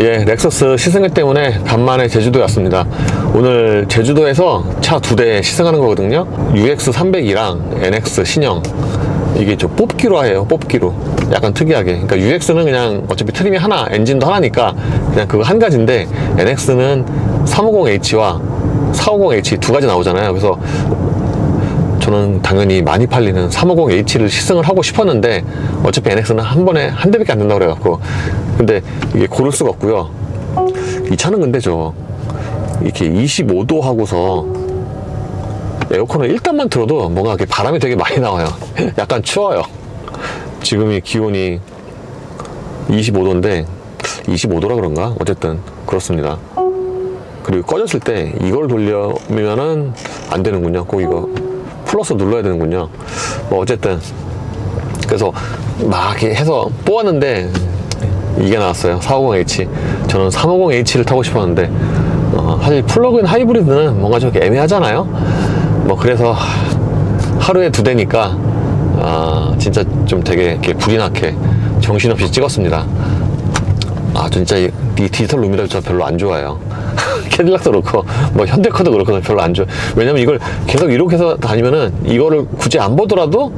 예, 렉서스 시승회 때문에 간만에 제주도에 왔습니다. 오늘 제주도에서 차 2대 시승하는 거거든요. UX300이랑 NX 신형. 이게 좀 뽑기로 해요. 뽑기로. 약간 특이하게. 그러니까 UX는 그냥 어차피 트림이 하나, 엔진도 하나니까 그냥 그거 한 가지인데, NX는 350H와 450H 두 가지 나오잖아요. 그래서 저는 당연히 많이 팔리는 350H를 시승을 하고 싶었는데, 어차피 NX는 한 번에 한 대밖에 안 된다고 그래갖고. 근데 이게 고를 수가 없고요. 이 차는 근데 이렇게 25도 하고서 에어컨을 일단만 틀어도 뭔가 이렇게 바람이 되게 많이 나와요. 약간 추워요. 지금이 기온이 25도인데 25도라 그런가? 어쨌든 그렇습니다. 그리고 꺼졌을 때 이걸 돌려면은 안 되는군요. 꼭 이거 플러스 눌러야 되는군요. 뭐 어쨌든 그래서 막 이렇게 해서 뽑았는데 이게 나왔어요. 450H. 저는 350H를 타고 싶었는데 사실 플러그인 하이브리드는 뭔가 좀 애매하잖아요. 뭐 그래서 하루에 2대니까 진짜 좀 되게 이렇게 불이 나게 정신없이 찍었습니다. 진짜 이 디지털 루미너스 별로 안 좋아요. 캐딜락도 그렇고 뭐 현대카도 그렇고 별로 안 좋아. 왜냐면 이걸 계속 이렇게 해서 다니면은 이거를 굳이 안 보더라도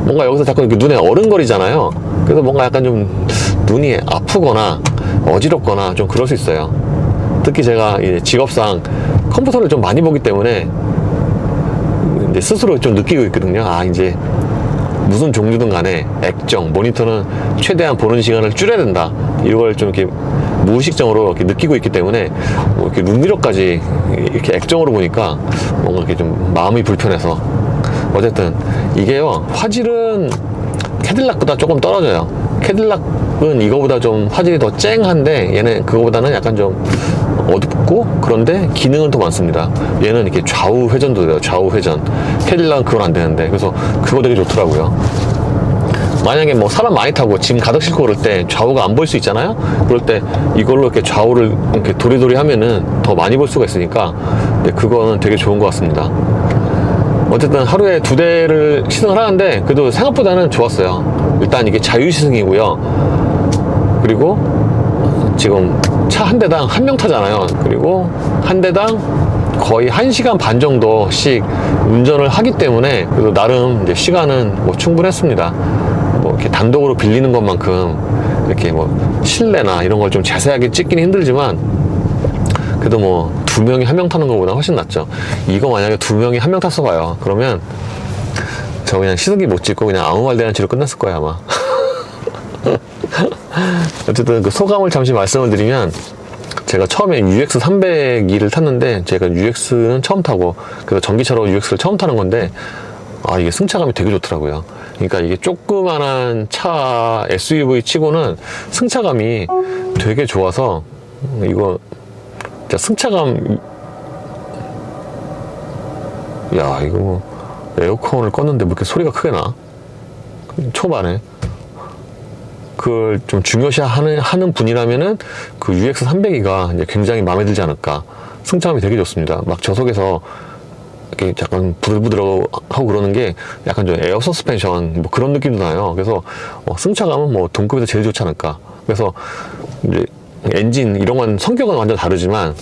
뭔가 여기서 자꾸 이렇게 눈에 어른거리잖아요. 그래서 뭔가 약간 좀 눈이 아프거나 어지럽거나 좀 그럴 수 있어요. 특히 제가 이제 직업상 컴퓨터를 좀 많이 보기 때문에 이제 스스로 좀 느끼고 있거든요. 이제 무슨 종류든 간에 액정, 모니터는 최대한 보는 시간을 줄여야 된다. 이걸 좀 이렇게 무의식적으로 이렇게 느끼고 있기 때문에 뭐 이렇게 눈미러까지 이렇게 액정으로 보니까 뭔가 이렇게 좀 마음이 불편해서. 어쨌든 이게요, 화질은 캐딜락보다 조금 떨어져요. 캐딜락은 이거보다 좀 화질이 더 쨍한데 얘는 그거보다는 약간 좀 어둡고, 그런데 기능은 더 많습니다. 얘는 이렇게 좌우 회전도 돼요. 좌우 회전. 캐딜락은 그건 안 되는데, 그래서 그거 되게 좋더라고요. 만약에 뭐 사람 많이 타고 짐 가득 싣고 그럴 때 좌우가 안 보일 수 있잖아요. 그럴 때 이걸로 이렇게 좌우를 이렇게 도리도리 하면은 더 많이 볼 수가 있으니까, 그거는 되게 좋은 것 같습니다. 어쨌든 하루에 2대를 시승을 하는데 그래도 생각보다는 좋았어요. 일단 이게 자유시승이고요. 그리고 지금 차 한 대당 한 명 타잖아요. 그리고 한 대당 거의 1시간 반 정도씩 운전을 하기 때문에 그래도 나름 이제 시간은 뭐 충분했습니다. 뭐 이렇게 단독으로 빌리는 것만큼 이렇게 뭐 실내나 이런 걸 좀 자세하게 찍기는 힘들지만, 그래도 뭐 2명이 1명 타는 것보다 훨씬 낫죠. 이거 만약에 2명이 1명 탔어 봐요. 그러면 저 그냥 시승기 못 찍고 그냥 아무 말 대잔치로 끝났을 거예요, 아마. 어쨌든 그 소감을 잠시 말씀을 드리면, 제가 처음에 UX302를 탔는데, 제가 UX는 처음 타고, 그래서 전기차로 UX를 처음 타는 건데, 이게 승차감이 되게 좋더라고요. 그러니까 이게 조그만한 차 SUV 치고는 승차감이 되게 좋아서, 이거 진짜 승차감, 야, 이거 뭐 에어컨을 껐는데 뭐 이렇게 소리가 크게 나? 초반에. 그걸 좀 중요시 하는 분이라면은 그 UX302가 이제 굉장히 마음에 들지 않을까. 승차감이 되게 좋습니다. 막 저속에서 이렇게 약간 부들부들하고 그러는 게 약간 좀 에어 서스펜션 뭐 그런 느낌도 나요. 그래서 승차감은 뭐 동급에서 제일 좋지 않을까. 그래서 이제 엔진 이런 건 성격은 완전 다르지만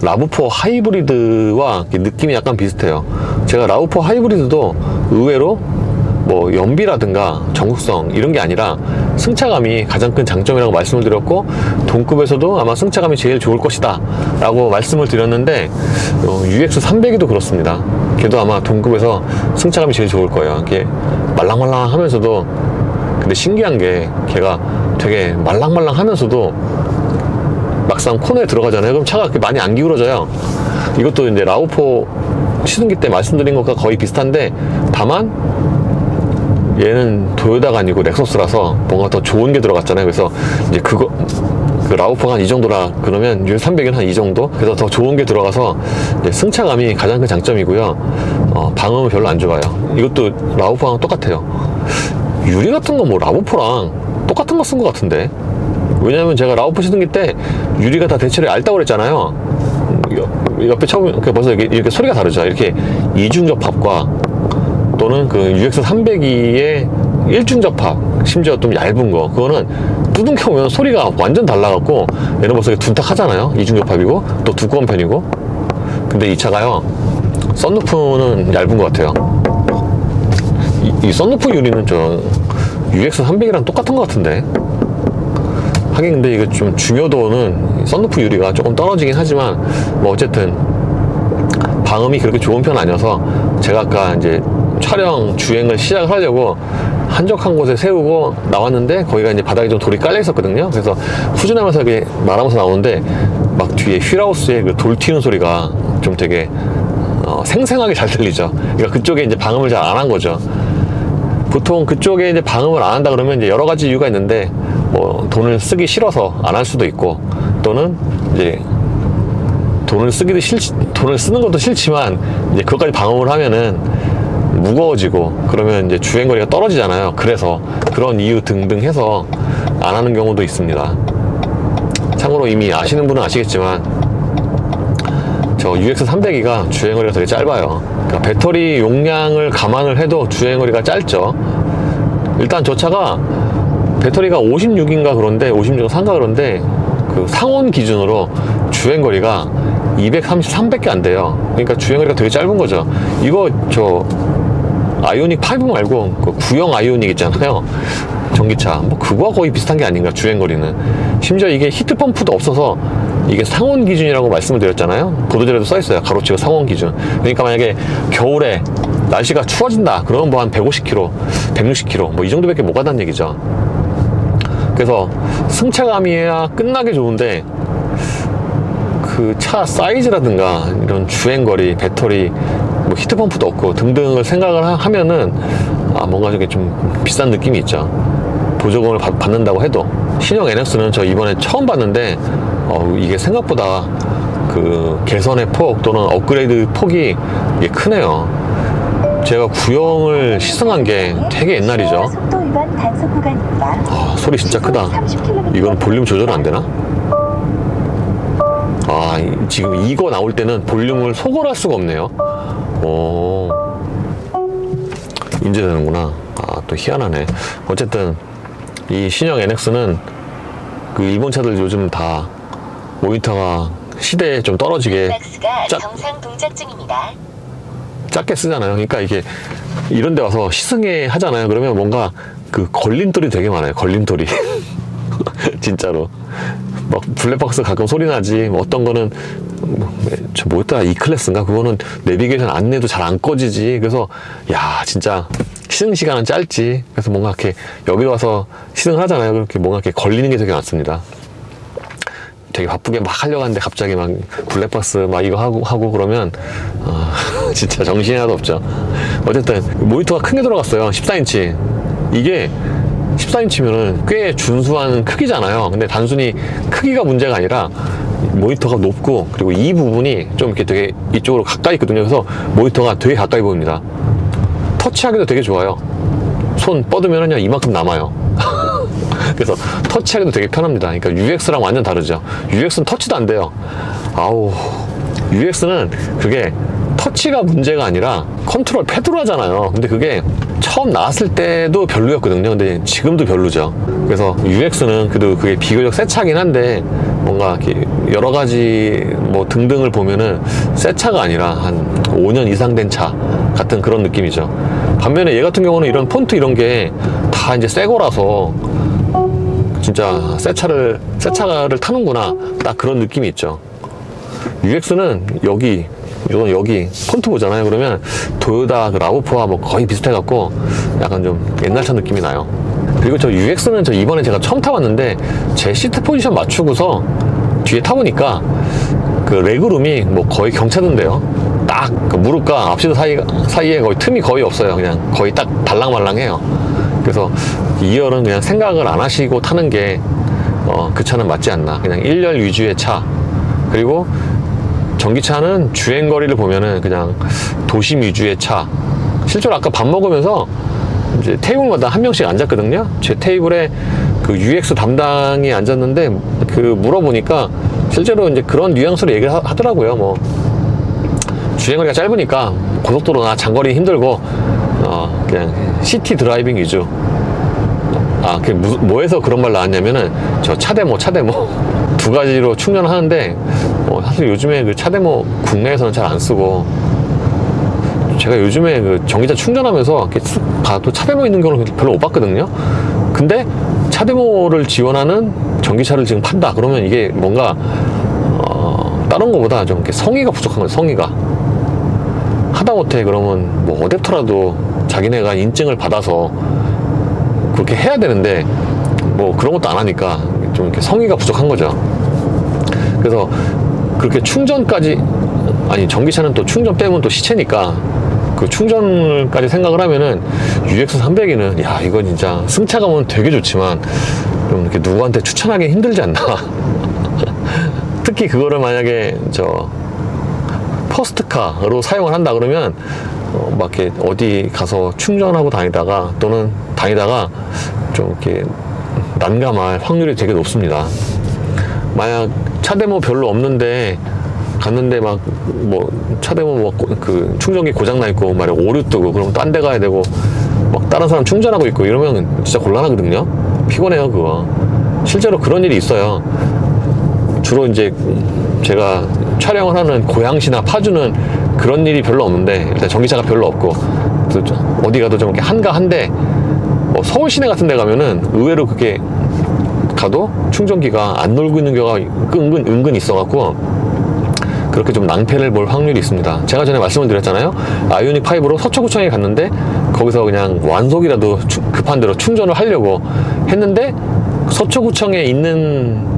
라브4 하이브리드와 느낌이 약간 비슷해요. 제가 라브4 하이브리드도 의외로 뭐 연비라든가 정숙성 이런 게 아니라 승차감이 가장 큰 장점이라고 말씀을 드렸고, 동급에서도 아마 승차감이 제일 좋을 것이다 라고 말씀을 드렸는데, UX300이도 그렇습니다. 걔도 아마 동급에서 승차감이 제일 좋을 거예요. 이게 말랑말랑 하면서도, 근데 신기한 게 걔가 되게 말랑말랑 하면서도 막상 코너에 들어가잖아요. 그럼 차가 그렇게 많이 안 기울어져요. 이것도 이제 라우4 시승기 때 말씀드린 것과 거의 비슷한데, 다만 얘는 도요타가 아니고 렉서스라서 뭔가 더 좋은 게 들어갔잖아요. 그래서 이제 그 라우4가 한 이 정도라 그러면 UX300은 한 이 정도? 그래서 더 좋은 게 들어가서 이제 승차감이 가장 큰 장점이고요. 방음은 별로 안 좋아요. 이것도 라우4랑 똑같아요. 유리 같은 거 뭐 라우4랑 똑같은 거 쓴 것 같은데. 왜냐면 제가 라우4 시승기 때 유리가 다 대체로 얇다고 그랬잖아요. 옆에 처음 벌써 이렇게 소리가 다르죠. 이렇게 이중 접합과 또는 그 UX302의 일중 접합, 심지어 좀 얇은 거, 그거는 두둥켜보면 소리가 완전 달라갖고 얘는 벌써 둔탁하잖아요. 이중접합이고 또 두꺼운 편이고. 근데 이 차가요, 썬루프는 얇은 것 같아요. 이 썬루프 유리는 저 UX300이랑 똑같은 것 같은데. 하긴 근데 이거 좀 중요도는 썬루프 유리가 조금 떨어지긴 하지만 뭐 어쨌든 방음이 그렇게 좋은 편 아니어서, 제가 아까 이제 촬영 주행을 시작을 하려고 한적한 곳에 세우고 나왔는데 거기가 이제 바닥에 좀 돌이 깔려 있었거든요. 그래서 후진하면서 이렇게 말하면서 나오는데 막 뒤에 휠하우스에 그 돌 튀는 소리가 좀 되게 생생하게 잘 들리죠. 그러니까 그쪽에 이제 방음을 잘 안 한 거죠. 보통 그쪽에 이제 방음을 안 한다 그러면 이제 여러 가지 이유가 있는데, 뭐 돈을 쓰기 싫어서 안 할 수도 있고, 또는 이제 돈을 쓰는 것도 싫지만 이제 그것까지 방음을 하면은 무거워지고 그러면 이제 주행거리가 떨어지잖아요. 그래서 그런 이유 등등 해서 안 하는 경우도 있습니다. 참고로 이미 아시는 분은 아시겠지만 저 UX300이가 주행거리가 되게 짧아요. 그러니까 배터리 용량을 감안을 해도 주행거리가 짧죠. 일단 저 차가 배터리가 56인가 그런데 56.3인가 그런데 그 상온 기준으로 주행거리가 233밖에 안 돼요. 그러니까 주행거리가 되게 짧은 거죠. 이거 저 아이오닉 5 말고 그 구형 아이오닉 있잖아요, 전기차. 뭐 그거와 거의 비슷한 게 아닌가, 주행거리는. 심지어 이게 히트펌프도 없어서 이게 상온 기준이라고 말씀을 드렸잖아요. 보도자료도 써있어요, 가로치고 상온 기준. 그러니까 만약에 겨울에 날씨가 추워진다 그러면 뭐 한 150km, 160km 뭐 이 정도밖에 못 가다는 얘기죠. 그래서 승차감이야 끝나게 좋은데 그 차 사이즈라든가 이런 주행거리, 배터리, 뭐 히트펌프도 없고 등등을 생각을 하면은 뭔가 저게 좀 비싼 느낌이 있죠. 보조금을 받는다고 해도. 신형 NX는 저 이번에 처음 봤는데 이게 생각보다 그 개선의 폭 또는 업그레이드 폭이 이게 크네요. 제가 구형을 시승한 게 되게 옛날이죠. 소리 진짜 크다. 이건 볼륨 조절 안 되나? 지금 이거 나올 때는 볼륨을 소거할 수가 없네요. 인제되는구나. 또 희한하네. 어쨌든 이 신형 NX는 그 일본 차들 요즘 다 모니터가 시대에 좀 떨어지게 정상 동작 중입니다. 작게 쓰잖아요. 그러니까 이게 이런 데 와서 시승회 하잖아요. 그러면 뭔가 그 걸림돌이 되게 많아요. 걸림돌이. 진짜로. 막 블랙박스 가끔 소리 나지. 뭐 어떤 거는 저 뭐였다, E클래스인가? 그거는 내비게이션 안내도 잘 안 꺼지지. 그래서 야 진짜 시승 시간은 짧지. 그래서 뭔가 이렇게 여기 와서 시승을 하잖아요. 그렇게 뭔가 이렇게 걸리는 게 되게 많습니다. 되게 바쁘게 막 하려고 하는데 갑자기 막 블랙박스 막 이거 하고 그러면 진짜 정신이 하나도 없죠. 어쨌든 모니터가 큰 게 들어갔어요. 14인치. 이게 14인치면은 꽤 준수한 크기잖아요. 근데 단순히 크기가 문제가 아니라 모니터가 높고, 그리고 이 부분이 좀 이렇게 되게 이쪽으로 가까이 있거든요. 그래서 모니터가 되게 가까이 보입니다. 터치하기도 되게 좋아요. 손 뻗으면은요 이만큼 남아요. 그래서 터치하기도 되게 편합니다. 그러니까 UX랑 완전 다르죠. UX는 터치도 안 돼요. UX는 그게 터치가 문제가 아니라 컨트롤 패드로 하잖아요. 근데 그게 처음 나왔을 때도 별로였거든요. 근데 지금도 별로죠. 그래서 UX는 그래도 그게 비교적 새 차긴 한데 뭔가 이렇게 여러 가지 뭐 등등을 보면은 새 차가 아니라 한 5년 이상 된 차 같은 그런 느낌이죠. 반면에 얘 같은 경우는 이런 폰트 이런 게 다 이제 새 거라서 진짜 새 차를 타는구나, 딱 그런 느낌이 있죠. UX는 이건 여기 폰트 보잖아요. 그러면 도요타 그 라브4와 뭐 거의 비슷해갖고 약간 좀 옛날 차 느낌이 나요. 그리고 저 UX는 저 이번에 제가 처음 타봤는데 제 시트 포지션 맞추고서 뒤에 타보니까 그 레그룸이 뭐 거의 경차던데요. 딱 그 무릎과 앞시트 사이에 거의 틈이 거의 없어요. 그냥 거의 딱 달랑말랑해요. 그래서 2열은 그냥 생각을 안 하시고 타는 게 그 차는 맞지 않나. 그냥 1열 위주의 차. 그리고 전기차는 주행거리를 보면은 그냥 도심 위주의 차. 실제로 아까 밥 먹으면서 이제 테이블마다 한 명씩 앉았거든요. 제 테이블에 그 UX 담당이 앉았는데 그 물어보니까 실제로 이제 그런 뉘앙스로 얘기를 하더라고요. 뭐 주행거리가 짧으니까 고속도로나 장거리 힘들고 그냥 시티 드라이빙 위주. 뭐에서 그런 말 나왔냐면은 저 차데모 두 가지로 충전하는데 사실 요즘에 그 차데모 국내에서는 잘 안 쓰고, 제가 요즘에 그 전기차 충전하면서 이렇게 쑥 봐도 차데모 있는 경우는 별로 못 봤거든요. 근데 차데모를 지원하는 전기차를 지금 판다 그러면 이게 뭔가 다른 거보다 좀 이렇게 성의가 부족한 거예요. 성의가 하다못해 그러면 뭐 어댑터라도 자기네가 인증을 받아서 그렇게 해야 되는데 뭐 그런 것도 안 하니까 좀 이렇게 성의가 부족한 거죠. 그래서 그렇게 충전까지, 아니 전기차는 또 충전 빼면 또 시체니까 그 충전까지 생각을 하면은 UX300이는 야 이거 진짜 승차감은 되게 좋지만 좀 이렇게 누구한테 추천하기 힘들지 않나. 특히 그거를 만약에 저 퍼스트카로 사용을 한다 그러면 막 이렇게 어디 가서 충전하고 다니다가 또는 다니다가 좀 이렇게 난감할 확률이 되게 높습니다. 만약 차데모 별로 없는데 갔는데 막 뭐 차데모 뭐 그 충전기 고장 나 있고 말이야 오류 뜨고 그러면 딴 데 가야 되고 막 다른 사람 충전하고 있고 이러면 진짜 곤란하거든요. 피곤해요 그거. 실제로 그런 일이 있어요. 주로 이제 제가 촬영을 하는 고양시나 파주는 그런 일이 별로 없는데, 일단 전기차가 별로 없고 어디 가도 좀 이렇게 한가한데 뭐 서울 시내 같은 데 가면은 의외로 그게 가도 충전기가 안 놀고 있는 경우가 은근 있어갖고 그렇게 좀 낭패를 볼 확률이 있습니다. 제가 전에 말씀을 드렸잖아요. 아이오닉 5로 서초구청에 갔는데 거기서 그냥 완속이라도 급한 대로 충전을 하려고 했는데 서초구청에 있는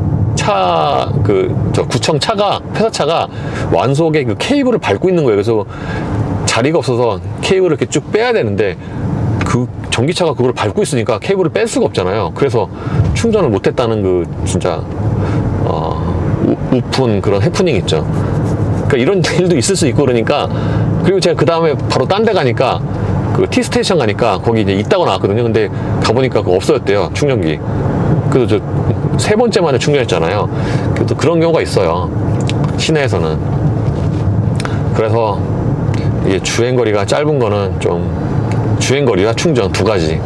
구청 차가, 회사차가 완속에 그 케이블을 밟고 있는 거예요. 그래서 자리가 없어서 케이블을 이렇게 쭉 빼야 되는데 그 전기차가 그걸 밟고 있으니까 케이블을 뺄 수가 없잖아요. 그래서 충전을 못했다는 그 진짜 우픈 그런 해프닝 있죠. 그러니까 이런 일도 있을 수 있고 그러니까. 그리고 제가 그 다음에 바로 딴 데 가니까 그 T스테이션 가니까 거기 이제 있다고 나왔거든요. 근데 가보니까 그거 없어졌대요, 충전기. 그래서 저 세 번째 만에 충전했잖아요. 그래도 그런 경우가 있어요, 시내에서는. 그래서 이게 주행거리가 짧은 거는 좀 주행거리와 충전 두 가지.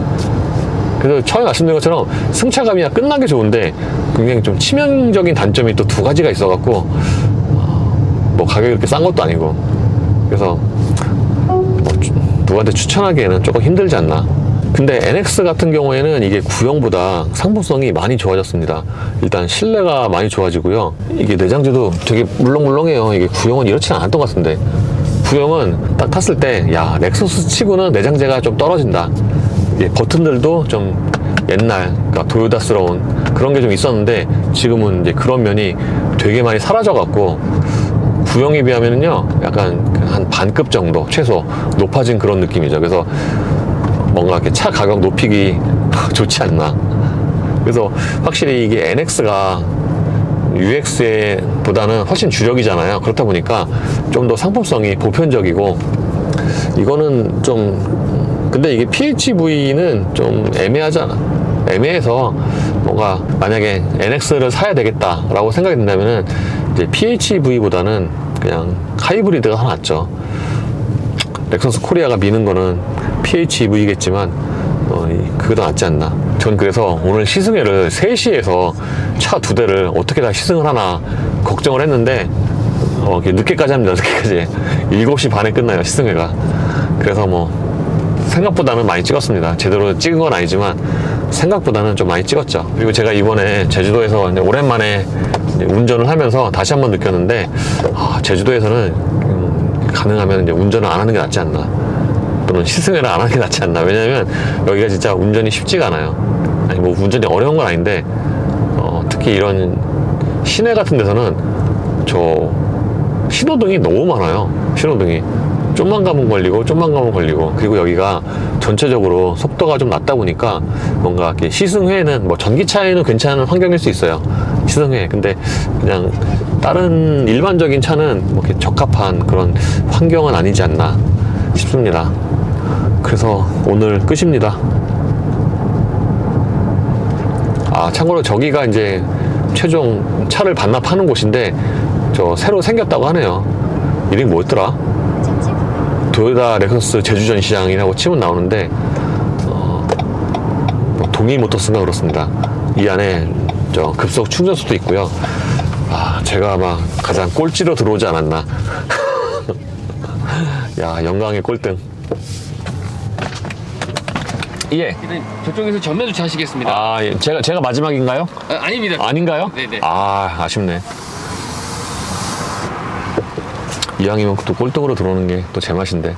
그래서 처음에 말씀드린 것처럼 승차감이야 끝나게 좋은데 굉장히 좀 치명적인 단점이 또 두 가지가 있어갖고 뭐 가격이 그렇게 싼 것도 아니고, 그래서 뭐 누구한테 추천하기에는 조금 힘들지 않나. 근데 NX 같은 경우에는 이게 구형보다 상품성이 많이 좋아졌습니다. 일단 실내가 많이 좋아지고요. 이게 내장재도 되게 물렁물렁해요. 이게 구형은 이렇지는 않았던 것 같은데, 구형은 딱 탔을 때 야 렉서스 치고는 내장재가 좀 떨어진다. 버튼들도 좀 옛날, 그러니까 도요타스러운 그런 게 좀 있었는데 지금은 이제 그런 면이 되게 많이 사라져갖고 구형에 비하면은요 약간 한 반급 정도 최소 높아진 그런 느낌이죠. 그래서 뭔가 이렇게 차 가격 높이기 좋지 않나. 그래서 확실히 이게 NX가 UX에 보다는 훨씬 주력이잖아요. 그렇다 보니까 좀 더 상품성이 보편적이고, 이거는 좀, 근데 이게 PHEV는 좀 애매해서 뭔가 만약에 NX를 사야 되겠다라고 생각이 든다면은 이제 PHEV보다는 그냥 하이브리드가 더 낫죠. 렉서스 코리아가 미는 거는 PHEV겠지만 그게 더 낫지 않나. 전 그래서 오늘 시승회를 3시에서 차 2대를 어떻게 다 시승을 하나 걱정을 했는데 늦게까지 합니다. 늦게까지 7시 반에 끝나요, 시승회가. 그래서 뭐 생각보다는 많이 찍었습니다. 제대로 찍은 건 아니지만 생각보다는 좀 많이 찍었죠. 그리고 제가 이번에 제주도에서 이제 오랜만에 이제 운전을 하면서 다시 한번 느꼈는데 제주도에서는 가능하면 이제 운전을 안 하는 게 낫지 않나, 또는 시승회를 안 하는 게 낫지 않나. 왜냐면 여기가 진짜 운전이 쉽지가 않아요. 아니 뭐 운전이 어려운 건 아닌데 특히 이런 시내 같은 데서는 저 신호등이 너무 많아요. 신호등이 좀만 가면 걸리고 좀만 가면 걸리고. 그리고 여기가 전체적으로 속도가 좀 낮다 보니까 뭔가 이렇게 시승회는 뭐 전기차에는 괜찮은 환경일 수 있어요, 시승회. 근데 그냥 다른 일반적인 차는 뭐 이렇게 적합한 그런 환경은 아니지 않나 싶습니다. 그래서 오늘 끝입니다. 참고로 저기가 이제 최종 차를 반납하는 곳인데 저 새로 생겼다고 하네요. 이름이 뭐였더라? 도요타 렉서스 제주전시장이라고 치면 나오는데 동이 모터스인가 그렇습니다. 이 안에 저 급속 충전소도 있고요. 제가 아마 가장 꼴찌로 들어오지 않았나. 야, 영광의 꼴등. 예. 저쪽에서 전면 주차하시겠습니다. 예. 제가 마지막인가요? 아닙니다. 아닌가요? 네네. 아쉽네. 이왕이면 또 꼴등으로 들어오는 게 또 제맛인데.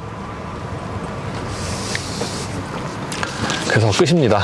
그래서 끝입니다.